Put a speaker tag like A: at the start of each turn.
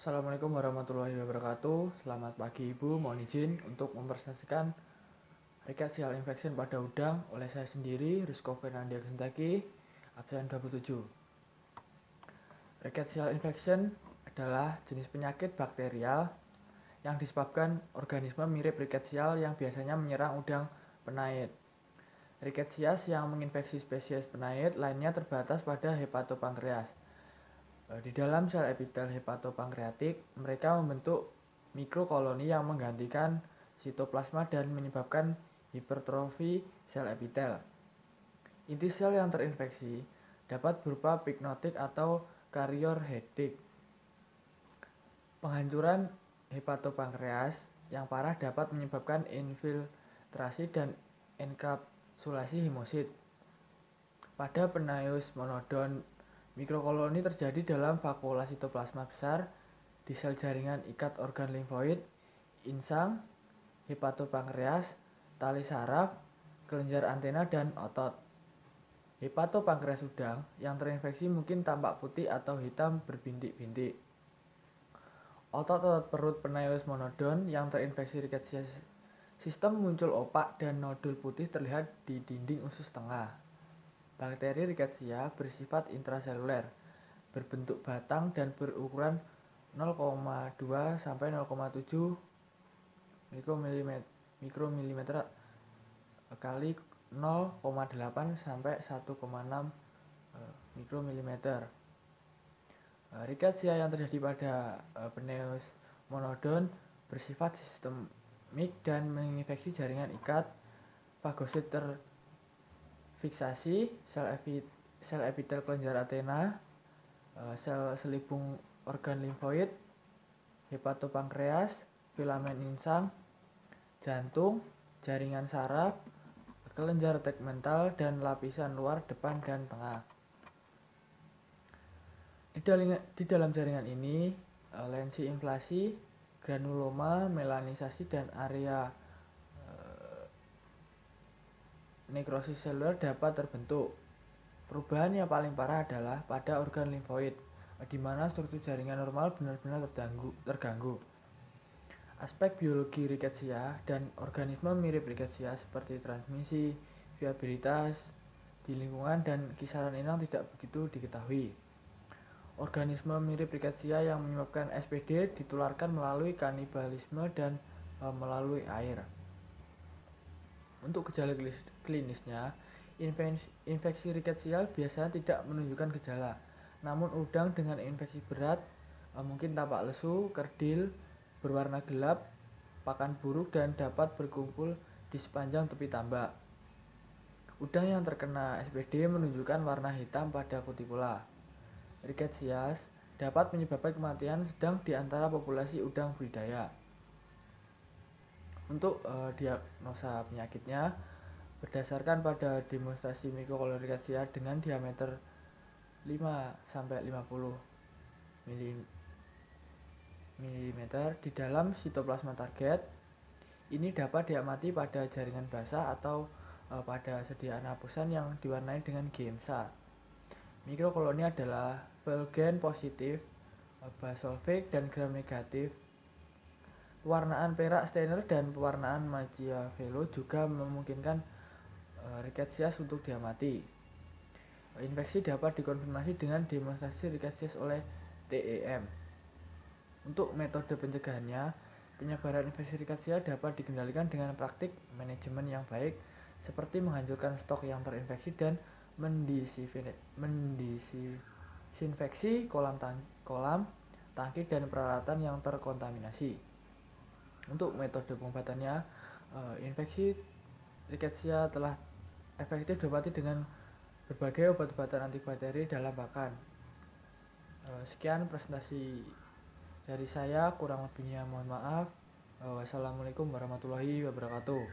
A: Assalamualaikum warahmatullahi wabarakatuh. Selamat pagi Ibu, mohon izin untuk mempresentasikan rickettsial infection pada udang oleh saya sendiri, Rizko Fernandia Gentaki, absen 27. Rickettsial infection adalah jenis penyakit bakterial yang disebabkan organisme mirip rickettsial yang biasanya menyerang udang penait. Rickettsia yang menginfeksi spesies penait lainnya terbatas pada hepatopankreas. Di dalam sel epitel hepatopankreatik, mereka membentuk mikrokoloni yang menggantikan sitoplasma dan menyebabkan hipertrofi sel epitel. Inti sel yang terinfeksi dapat berupa pyknotik atau karyoredik. Penghancuran hepatopankreas yang parah dapat menyebabkan infiltrasi dan enkapsulasi hemosit. Pada Penaeus monodon, mikrokoloni terjadi dalam vakuola sitoplasma besar di sel jaringan ikat organ limfoid, insang, hepatopankreas, tali saraf, kelenjar antena, dan otot. Hepatopankreas udang yang terinfeksi mungkin tampak putih atau hitam berbintik-bintik. Otot-otot perut Penaeus monodon yang terinfeksi rickettsia sistem muncul opak dan nodul putih terlihat di dinding usus tengah. Bakteri rickettsia bersifat intraseluler, berbentuk batang dan berukuran 0,2 sampai 0,7 mikromilimeter kali 0,8 sampai 1,6 mikromilimeter. Rickettsia yang terjadi pada Penaeus monodon bersifat sistemik dan menginfeksi jaringan ikat, fagosit terfiksasi, sel epitel kelenjar antena, sel selubung organ limfoid, hepatopankreas, filamen insang, jantung, jaringan saraf, kelenjar tegmental, dan lapisan luar depan dan tengah. Di dalam jaringan ini, lensi inflasi, granuloma, melanisasi, dan area nekrosis seluler dapat terbentuk. Perubahan yang paling parah adalah pada organ limfoid, di mana struktur jaringan normal benar-benar terganggu. Aspek biologi rickettsia dan organisme mirip rickettsia seperti transmisi, viabilitas di lingkungan, dan kisaran inang tidak begitu diketahui. Organisme mirip rickettsia yang menyebabkan SPD ditularkan melalui kanibalisme dan melalui air. Untuk gejala klinisnya, infeksi rickettsia biasanya tidak menunjukkan gejala. Namun udang dengan infeksi berat mungkin tampak lesu, kerdil, berwarna gelap, pakan buruk, dan dapat berkumpul di sepanjang tepi tambak. Udang yang terkena SPD menunjukkan warna hitam pada kutikula. Rickettsia dapat menyebabkan kematian sedang di antara populasi udang budidaya. Untuk diagnosa penyakitnya, berdasarkan pada demonstrasi mikrokoloni rickettsia dengan diameter 5-50 mm di dalam sitoplasma target, ini dapat diamati pada jaringan basah atau pada sediaan hapusan yang diwarnai dengan GMSA. Mikrokoloni adalah Fulgen positif, basolvik, dan gram negatif. Pewarnaan perak Steiner dan pewarnaan Machiavello juga memungkinkan rickettsia untuk diamati. Infeksi dapat dikonfirmasi dengan demonstrasi rickettsia oleh TEM. Untuk metode pencegahannya, penyebaran infeksi rickettsia dapat dikendalikan dengan praktik manajemen yang baik, seperti menghancurkan stok yang terinfeksi dan mendisinfeksi kolam tangki dan peralatan yang terkontaminasi. Untuk metode pengobatannya, infeksi rickettsia telah efektif diobati dengan berbagai obat-obatan antibakteri dalam pakan. Sekian presentasi dari saya, kurang lebihnya mohon maaf. Wassalamualaikum warahmatullahi wabarakatuh.